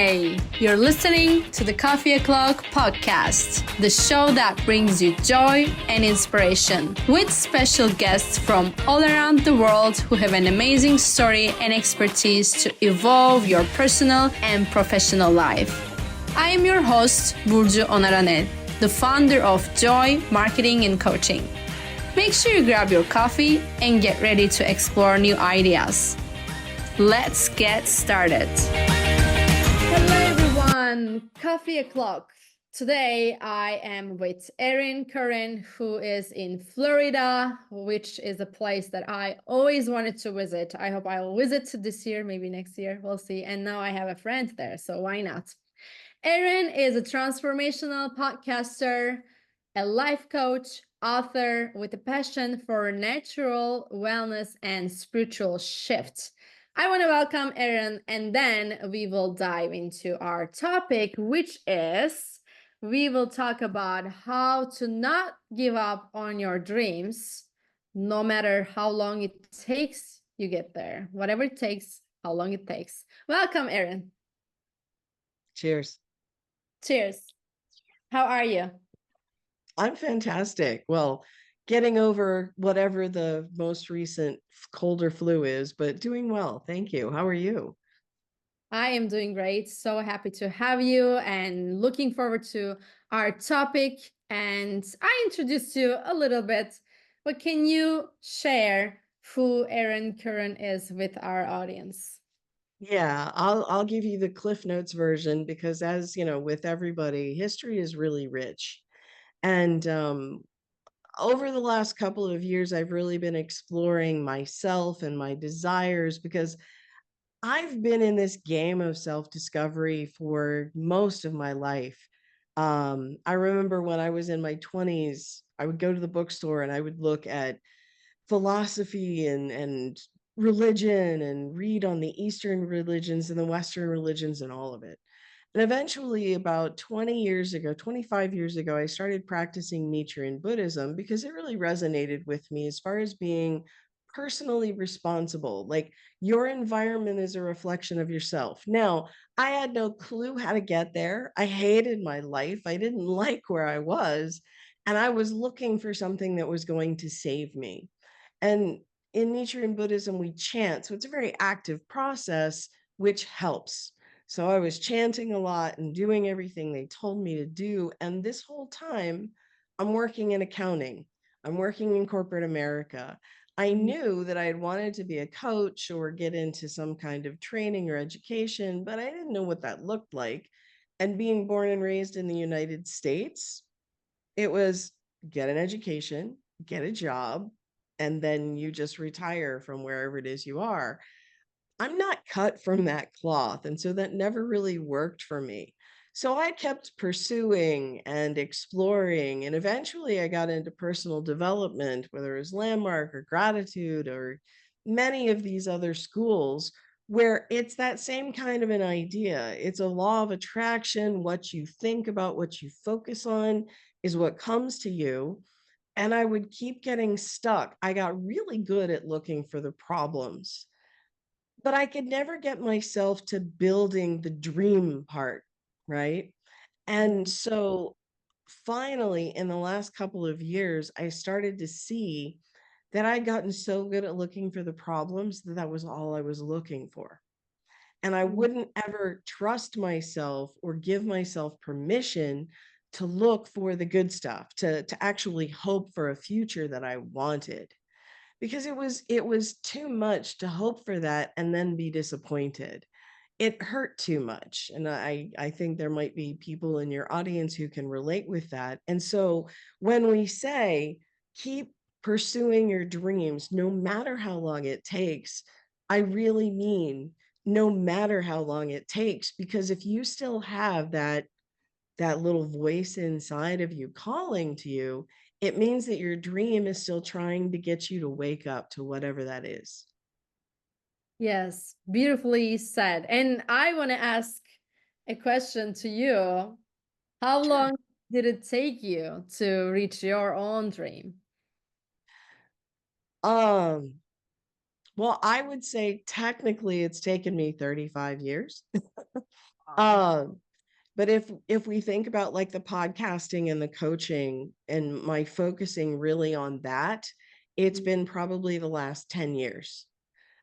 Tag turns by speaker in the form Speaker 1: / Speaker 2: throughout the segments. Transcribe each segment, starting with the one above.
Speaker 1: Hey, you're listening to the Coffee O'Clock podcast, the show that brings you joy and inspiration, with special guests from all around the world who have an amazing story and expertise to evolve your personal and professional life. I am your host, Burcu Onaranel, the founder of Joy Marketing and Coaching. Make sure you grab your coffee and get ready to explore new ideas. Let's get started. Hello everyone, Coffee O'Clock. Today I am with Erin Currin, who is in Florida, which is a place that I always wanted to visit. I hope I'll visit this year, maybe next year, we'll see. And now I have a friend there, so why not? Erin is a transformational podcaster, a life coach, author with a passion for natural wellness and spiritual shift. I want to welcome Erin, and then we will dive into our topic, which is we will talk about how to not give up on your dreams, no matter how long it takes you get there. Whatever it takes, how long it takes. Welcome, Erin.
Speaker 2: Cheers.
Speaker 1: Cheers. How are you?
Speaker 2: I'm fantastic. Well, getting over whatever the most recent cold or flu is, but doing well. Thank you. How are you?
Speaker 1: I am doing great. So happy to have you and looking forward to our topic. And I introduced you a little bit, but can you share who Erin Currin is with our audience?
Speaker 2: Yeah, I'll give you the Cliff Notes version because as you know, with everybody, history is really rich. And over the last couple of years, I've really been exploring myself and my desires because I've been in this game of self-discovery for most of my life. I remember when I was in my 20s, I would go to the bookstore and I would look at philosophy and religion and read on the Eastern religions and the Western religions and all of it. And eventually, about 20 years ago, 25 years ago, I started practicing Nichiren Buddhism because it really resonated with me as far as being personally responsible. Like your environment is a reflection of yourself. Now, I had no clue how to get there. I hated my life. I didn't like where I was. And I was looking for something that was going to save me. And in Nichiren Buddhism, we chant. So it's a very active process, which helps. So I was chanting a lot and doing everything they told me to do. And this whole time, I'm working in accounting. I'm working in corporate America. I knew that I had wanted to be a coach or get into some kind of training or education, but I didn't know what that looked like. And being born and raised in the United States, it was get an education, get a job, and then you just retire from wherever it is you are. I'm not cut from that cloth. And so that never really worked for me. So I kept pursuing and exploring. And eventually I got into personal development, whether it was Landmark or Gratitude or many of these other schools, where it's that same kind of an idea. It's a law of attraction. What you think about, what you focus on is what comes to you. And I would keep getting stuck. I got really good at looking for the problems, but I could never get myself to building the dream part, right? And so finally, in the last couple of years, I started to see that I'd gotten so good at looking for the problems that that was all I was looking for. And I wouldn't ever trust myself or give myself permission to look for the good stuff, to actually hope for a future that I wanted, because it was too much to hope for that and then be disappointed. It hurt too much, and I think there might be people in your audience who can relate with that. And so when we say keep pursuing your dreams no matter how long it takes, I really mean no matter how long it takes, because if you still have that little voice inside of you calling to you, it means that your dream is still trying to get you to wake up to whatever that is.
Speaker 1: Yes, beautifully said. And I want to ask a question to you. How
Speaker 2: Sure.
Speaker 1: long did it take you to reach your own dream?
Speaker 2: Um, well, I would say technically it's taken me 35 years. Um, but if we think about like the podcasting and the coaching and my focusing really on that, it's been probably the last 10 years.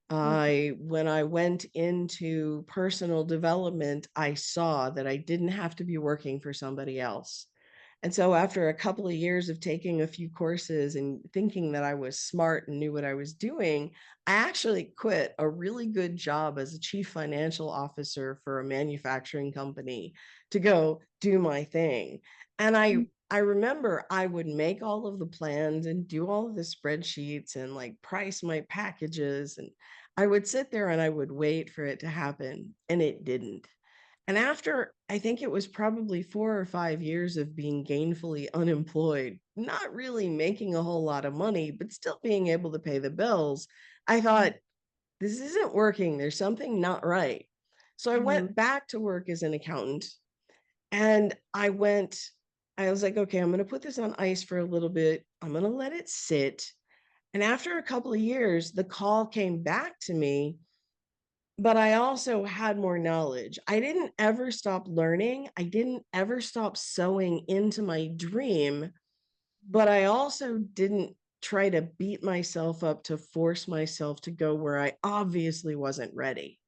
Speaker 2: When I went into personal development, I saw that I didn't have to be working for somebody else. And so after a couple of years of taking a few courses and thinking that I was smart and knew what I was doing, I actually quit a really good job as a chief financial officer for a manufacturing company to go do my thing. And I remember I would make all of the plans and do all of the spreadsheets and like price my packages, and I would sit there and I would wait for it to happen, and it didn't. And after, I think it was probably 4 or 5 years of being gainfully unemployed, not really making a whole lot of money, but still being able to pay the bills, I thought, this isn't working. There's something not right. So I went back to work as an accountant, and I was like, okay, I'm going to put this on ice for a little bit. I'm going to let it sit. And after a couple of years, the call came back to me, but I also had more knowledge. I didn't ever stop learning. I didn't ever stop sewing into my dream, but I also didn't try to beat myself up to force myself to go where I obviously wasn't ready.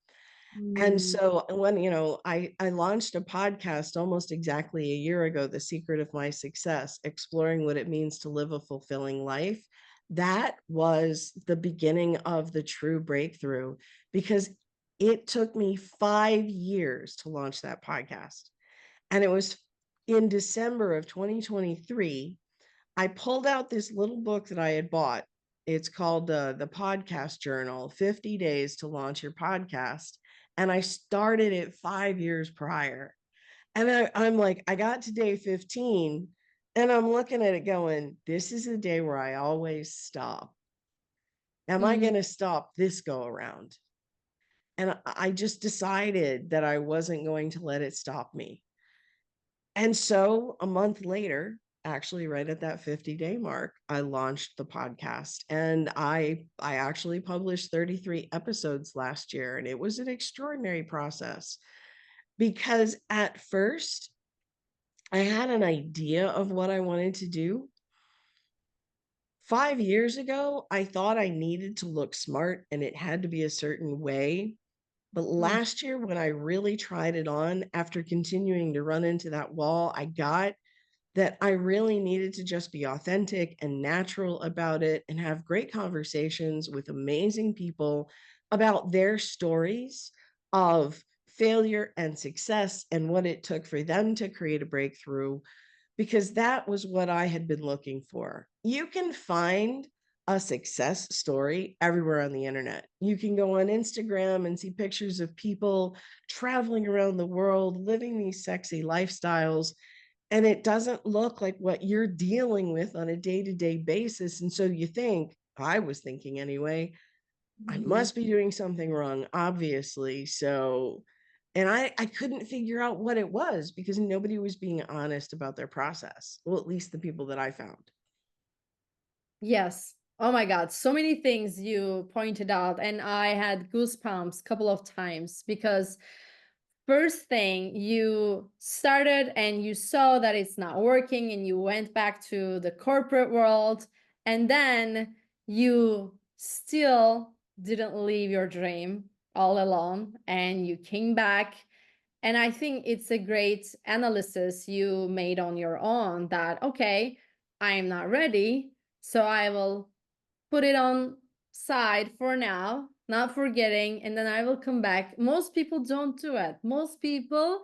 Speaker 2: And so when, I launched a podcast almost exactly a year ago, The Secret of My Success, exploring what it means to live a fulfilling life. That was the beginning of the true breakthrough, because it took me 5 years to launch that podcast. And it was in December of 2023, I pulled out this little book that I had bought. It's called the Podcast Journal, 50 Days to Launch Your Podcast. And I started it 5 years prior. And I'm like, I got to day 15 and I'm looking at it going, this is the day where I always stop. Am I going to stop this go around? And I just decided that I wasn't going to let it stop me. And so a month later, actually right at that 50-day mark, I launched the podcast, and I actually published 33 episodes last year, and it was an extraordinary process, because at first I had an idea of what I wanted to do. 5 years ago, I thought I needed to look smart and it had to be a certain way. But last year, when I really tried it on, after continuing to run into that wall, I got that I really needed to just be authentic and natural about it and have great conversations with amazing people about their stories of failure and success and what it took for them to create a breakthrough, because that was what I had been looking for. You can find a success story everywhere on the internet. You can go on Instagram and see pictures of people traveling around the world, living these sexy lifestyles, and it doesn't look like what you're dealing with on a day-to-day basis. And so you think, I was thinking anyway, I must be doing something wrong, obviously. So, and I couldn't figure out what it was because nobody was being honest about their process. Well, at least the people that I found.
Speaker 1: Yes. Oh my God. So many things you pointed out, and I had goosebumps a couple of times because first thing, you started and you saw that it's not working and you went back to the corporate world, and then you still didn't leave your dream all alone and you came back. And I think it's a great analysis you made on your own that, okay, I am not ready, so I will put it on side for now, not forgetting, and then I will come back. Most people don't do it. Most people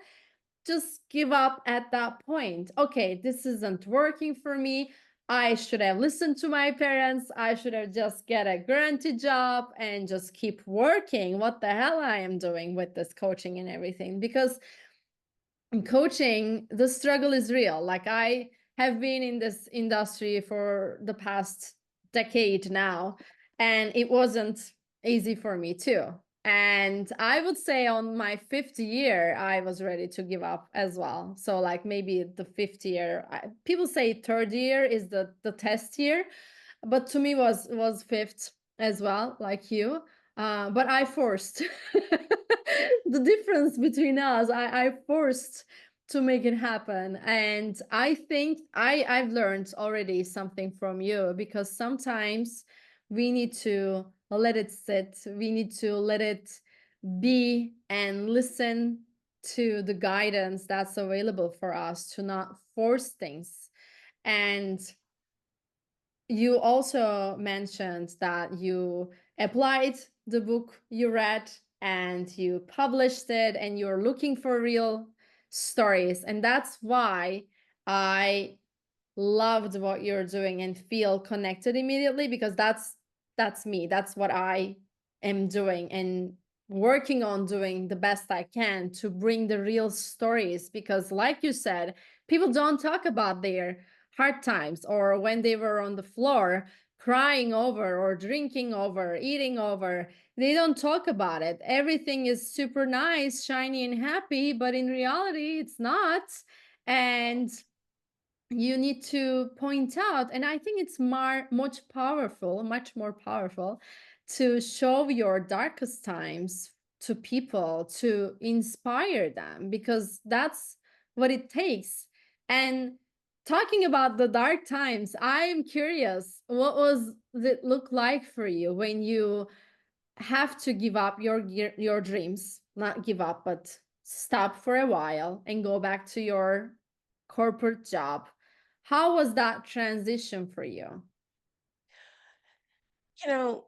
Speaker 1: just give up at that point. Okay, this isn't working for me. I should have listened to my parents. I should have just get a granted job and just keep working. What the hell I am doing with this coaching and everything? Because in coaching, the struggle is real. Like, I have been in this industry for the past decade now, and it wasn't easy for me too. And I would say on my fifth year, I was ready to give up as well. So like maybe the fifth year, people say third year is the test year, but to me was fifth as well, like you. But I forced the difference between us. I forced to make it happen, and I think I've learned already something from you, because sometimes we need to let it sit. We need to let it be and listen to the guidance that's available for us, to not force things. And you also mentioned that you applied the book you read and you published it, and you're looking for real stories. And that's why I loved what you're doing and feel connected immediately, because that's me. That's what I am doing and working on doing the best I can to bring the real stories. Because like you said, people don't talk about their hard times, or when they were on the floor crying over or drinking over, eating over. They don't talk about it. Everything is super nice, shiny, and happy, but in reality, it's not. And you need to point out, and I think it's much more powerful to show your darkest times to people, to inspire them, because that's what it takes. And talking about the dark times, I'm curious, what was it look like for you when you have to give up your dreams, not give up, but stop for a while and go back to your corporate job? How was that transition for you?
Speaker 2: You know,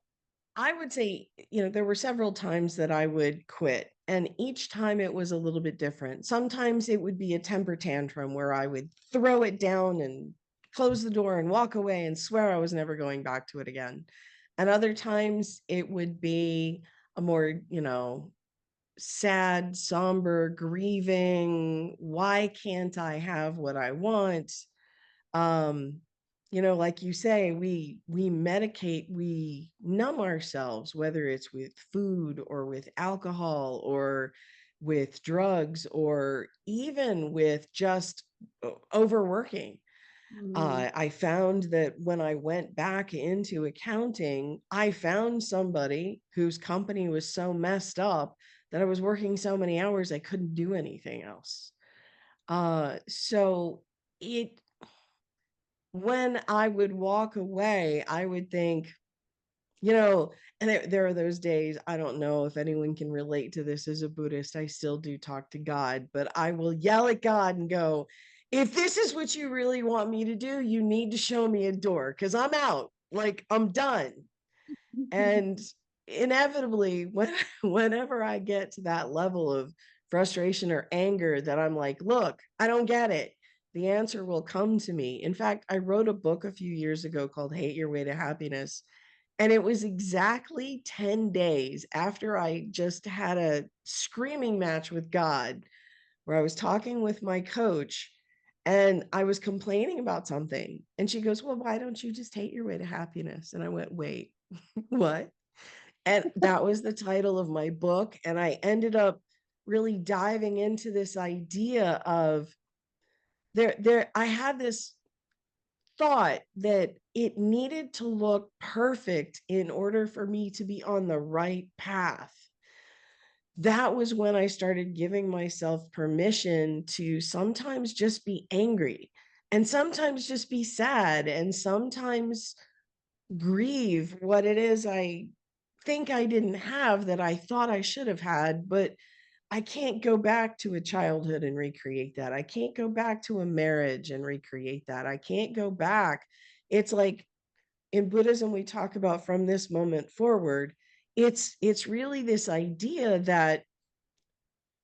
Speaker 2: I would say, there were several times that I would quit, and each time it was a little bit different. Sometimes it would be a temper tantrum where I would throw it down and close the door and walk away and swear I was never going back to it again. And other times it would be a more, sad, somber, grieving, why can't I have what I want? um like you say, we medicate, we numb ourselves, whether it's with food or with alcohol or with drugs or even with just overworking.
Speaker 1: Mm.
Speaker 2: I found that when I went back into accounting, I found somebody whose company was so messed up that I was working so many hours I couldn't do anything else. So it when I would walk away, I would think, you know, and there are those days, I don't know if anyone can relate to this as a Buddhist. I still do talk to God, but I will yell at God and go, if this is what you really want me to do, you need to show me a door because I'm out. Like I'm done. And inevitably, whenever I get to that level of frustration or anger that I'm like, look, I don't get it, the answer will come to me. In fact, I wrote a book a few years ago called Hate Your Way to Happiness. And it was exactly 10 days after I just had a screaming match with God, where I was talking with my coach and I was complaining about something. And she goes, well, why don't you just hate your way to happiness? And I went, wait, what? And that was the title of my book. And I ended up really diving into this idea of I had this thought that it needed to look perfect in order for me to be on the right path. That was when I started giving myself permission to sometimes just be angry and sometimes just be sad and sometimes grieve what it is I think I didn't have that I thought I should have had, but I can't go back to a childhood and recreate that. I can't go back to a marriage and recreate that. I can't go back. It's like in Buddhism, we talk about from this moment forward. It's really this idea that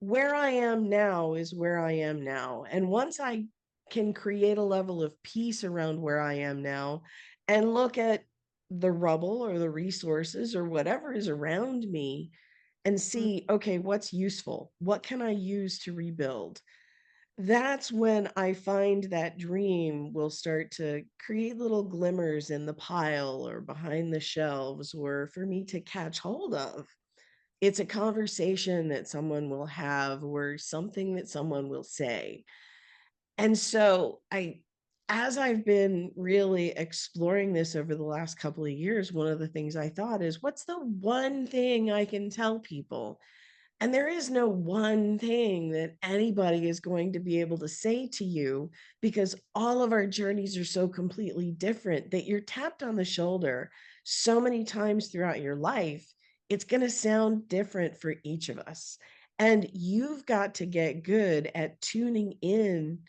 Speaker 2: where I am now is where I am now. And once I can create a level of peace around where I am now and look at the rubble or the resources or whatever is around me and see, okay, what's useful? What can I use to rebuild? That's when I find that dream will start to create little glimmers in the pile or behind the shelves or for me to catch hold of. It's a conversation that someone will have or something that someone will say. And so as I've been really exploring this over the last couple of years, one of the things I thought is, what's the one thing I can tell people? And there is no one thing that anybody is going to be able to say to you, because all of our journeys are so completely different that you're tapped on the shoulder so many times throughout your life. It's going to sound different for each of us. And you've got to get good at tuning in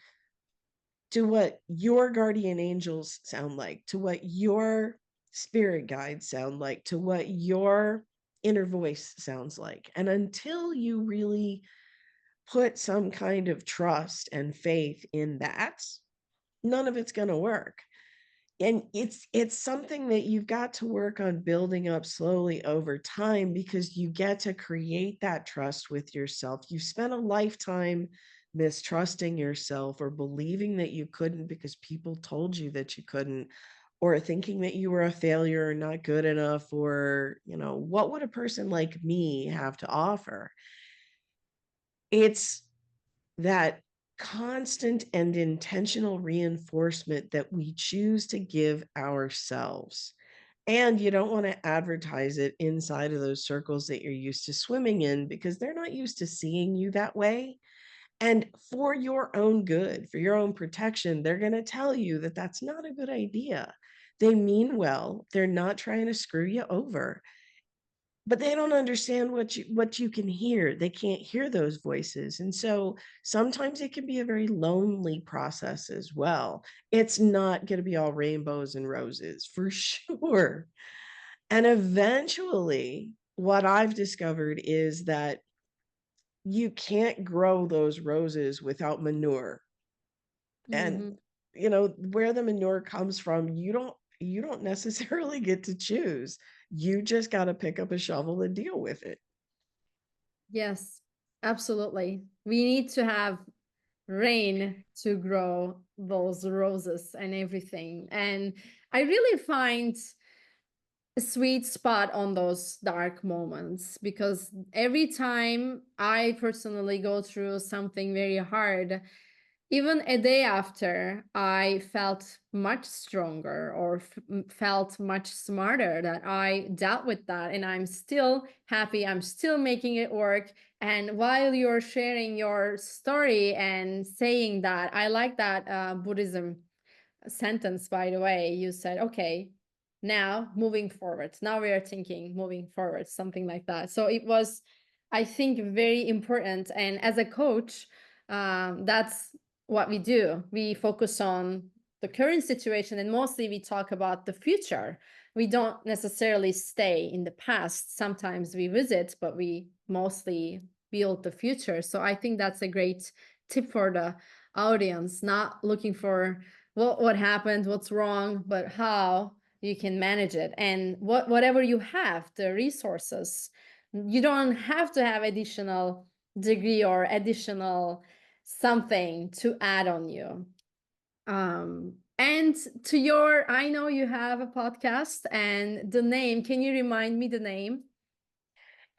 Speaker 2: to what your guardian angels sound like, to what your spirit guides sound like, to what your inner voice sounds like. And until you really put some kind of trust and faith in that, none of it's going to work. And it's something that you've got to work on building up slowly over time, because you get to create that trust with yourself. You spent a lifetime mistrusting yourself, or believing that you couldn't because people told you that you couldn't, or thinking that you were a failure or not good enough, or, what would a person like me have to offer? It's that constant and intentional reinforcement that we choose to give ourselves. And you don't want to advertise it inside of those circles that you're used to swimming in, because they're not used to seeing you that way. And for your own good, for your own protection, they're going to tell you that that's not a good idea. They mean well. They're not trying to screw you over, but they don't understand what you can hear. They can't hear those voices. And so sometimes it can be a very lonely process as well. It's not going to be all rainbows and roses for sure. And eventually, what I've discovered is that you can't grow those roses without manure. And
Speaker 1: Mhm.
Speaker 2: where the manure comes from, you don't necessarily get to choose. You just got to pick up a shovel and deal with it.
Speaker 1: Yes, absolutely. We need to have rain to grow those roses and everything. And I really find a sweet spot on those dark moments, because every time I personally go through something very hard, even a day after, I felt much stronger, or felt much smarter that I dealt with that. And I'm still happy. I'm still making it work. And while you're sharing your story and saying that, I like that Buddhism sentence, by the way. You said, okay, now moving forward. Now we are thinking moving forward, something like that. So it was, I think, very important. And as a coach, that's what we do. We focus on the current situation, and mostly we talk about the future. We don't necessarily stay in the past. Sometimes we visit, but we mostly build the future. So I think that's a great tip for the audience, not looking for what happened, what's wrong, but how you can manage it. And whatever you have, the resources, you don't have to have additional degree or additional something to add on you. And to your, I know you have a podcast, and the name, can you remind me the name?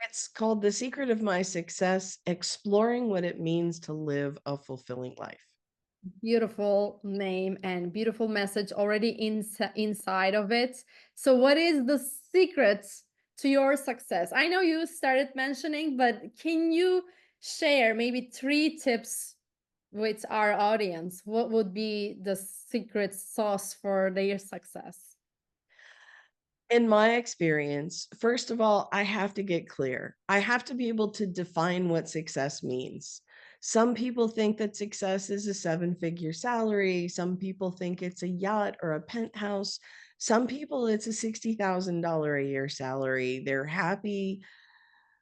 Speaker 2: It's called The Secret of My Success: Exploring What It Means to Live a Fulfilling Life.
Speaker 1: Beautiful name and beautiful message already inside of it. So what is the secret to your success? I know you started mentioning, but can you share maybe 3 tips with our audience? What would be the secret sauce for their success?
Speaker 2: In my experience, first of all, I have to get clear. I have to be able to define what success means. Some people think that success is a 7-figure salary. Some people think it's a yacht or a penthouse. Some people, it's a $60,000 a year salary. They're happy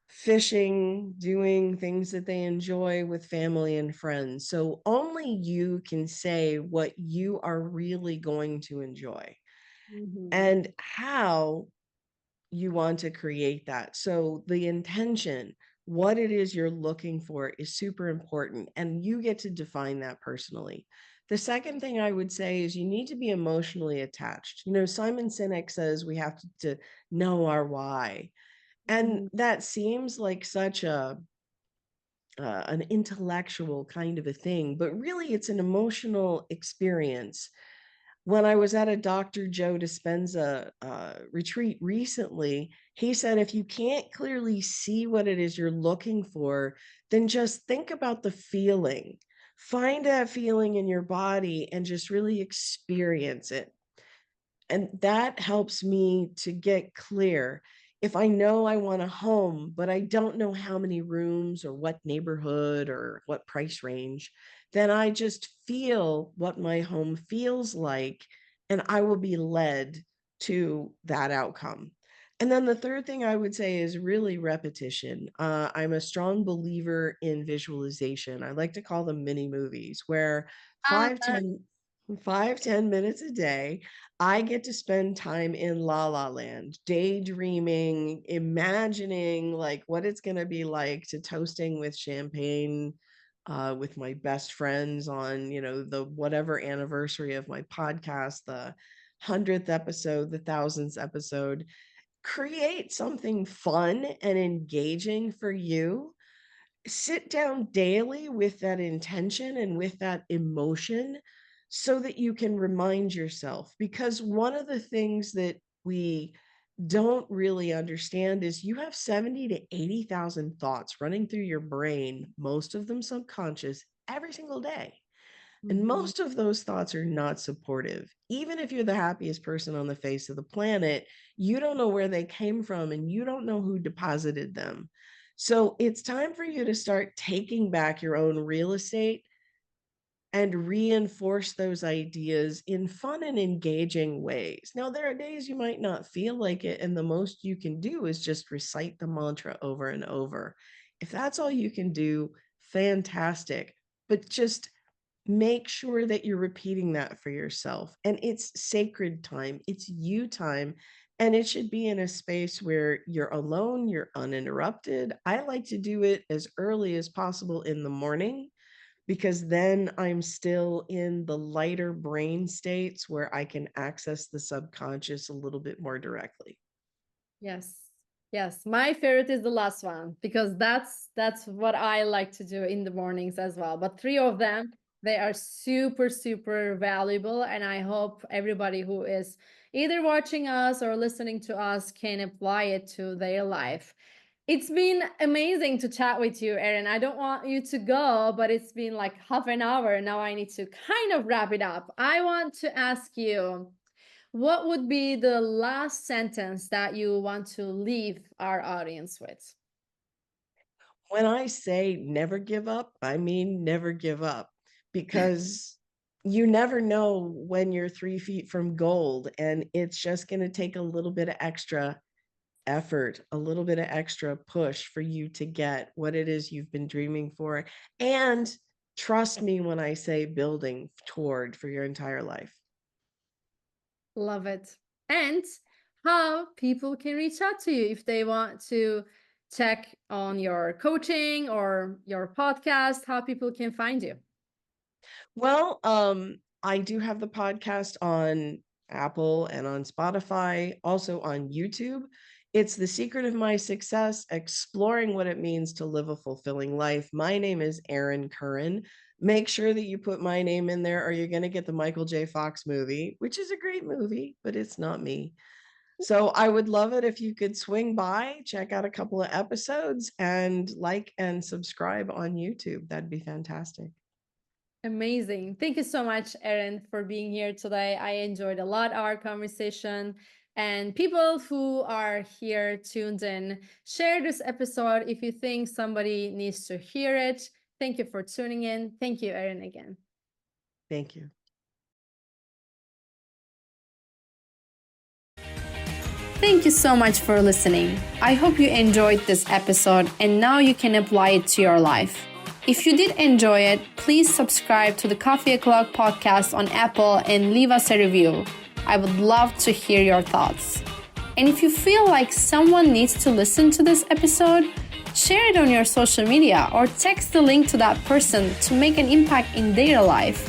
Speaker 2: fishing, doing things that they enjoy with family and friends. So only you can say what you are really going to enjoy
Speaker 1: Mhm.
Speaker 2: and how you want to create that. So the intention, what it is you're looking for, is super important, and you get to define that personally. The second thing I would say is you need to be emotionally attached. Simon Sinek says we have to know our why. And
Speaker 1: Mhm.
Speaker 2: that seems like such an intellectual kind of a thing, but really it's an emotional experience. when I was at a Dr. Joe Dispenza retreat recently, he said, if you can't clearly see what it is you're looking for, then just think about the feeling. Find that feeling in your body and just really experience it. And that helps me to get clear. If I know I want a home, but I don't know how many rooms or what neighborhood or what price range, then I just feel what my home feels like, and I will be led to that outcome. And then the third thing I would say is really repetition. I'm a strong believer in visualization. I like to call them mini movies where
Speaker 1: Ah,
Speaker 2: 5, 10 minutes a day, I get to spend time in La La Land, daydreaming, imagining like what it's going to be like to toasting with champagne with my best friends on, the whatever anniversary of my podcast, the 100th episode, the 1000th episode. Create something fun and engaging for you. Sit down daily with that intention and with that emotion so that you can remind yourself. Because one of the things that we don't really understand is you have 70 to 80,000 thoughts running through your brain, most of them subconscious, every single day. And
Speaker 1: mhm.
Speaker 2: most of those thoughts are not supportive. Even if you're the happiest person on the face of the planet, you don't know where they came from and you don't know who deposited them. So it's time for you to start taking back your own real estate and reinforce those ideas in fun and engaging ways. Now, there are days you might not feel like it, and the most you can do is just recite the mantra over and over. If that's all you can do, fantastic. But just make sure that you're repeating that for yourself. And it's sacred time, it's you time. And it should be in a space where you're alone, you're uninterrupted. I like to do it as early as possible in the morning because then I'm still in the lighter brain states where I can access the subconscious a little bit more directly.
Speaker 1: Yes. Yes, my favorite is the last one because that's what I like to do in the mornings as well. But three of them, they are super valuable, and I hope everybody who is either watching us or listening to us can apply it to their life. It's been amazing to chat with you, Erin. I don't want you to go, but it's been like half an hour. Now I need to kind of wrap it up. I want to ask you, what would be the last sentence that you want to leave our audience with?
Speaker 2: When I say never give up, I mean never give up, because you never know when you're 3 feet from gold, and it's just going to take a little bit of extra effort, a little bit of extra push for you to get what it is you've been dreaming for. And trust me when I say building toward for your entire life.
Speaker 1: Love it. And how people can reach out to you if they want to check on your coaching or your podcast, how people can find you.
Speaker 2: Well, I do have the podcast on Apple and on Spotify, also on YouTube. It's The Secret of My Success, exploring what it means to live a fulfilling life. My name is Erin Currin. Make sure that you put my name in there, or you're going to get the Michael J. Fox movie, which is a great movie, but it's not me. So I would love it if you could swing by, check out a couple of episodes, and like and subscribe on YouTube. That'd be fantastic.
Speaker 1: Amazing. Thank you so much, Erin, for being here today. I enjoyed a lot our conversation. And people who are here tuned in, share this episode if you think somebody needs to hear it. Thank you for tuning in. Thank you, Erin, again.
Speaker 2: Thank you.
Speaker 1: Thank you so much for listening. I hope you enjoyed this episode and now you can apply it to your life. If you did enjoy it, please subscribe to the Coffee O'Clock podcast on Apple and leave us a review. I would love to hear your thoughts. And if you feel like someone needs to listen to this episode, share it on your social media or text the link to that person to make an impact in their life.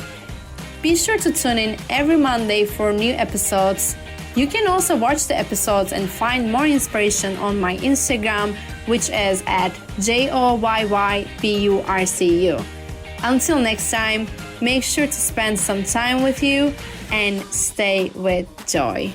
Speaker 1: Be sure to tune in every Monday for new episodes. You can also watch the episodes and find more inspiration on my Instagram, which is at JOYYBURCU. Until next time, make sure to spend some time with you and stay with joy.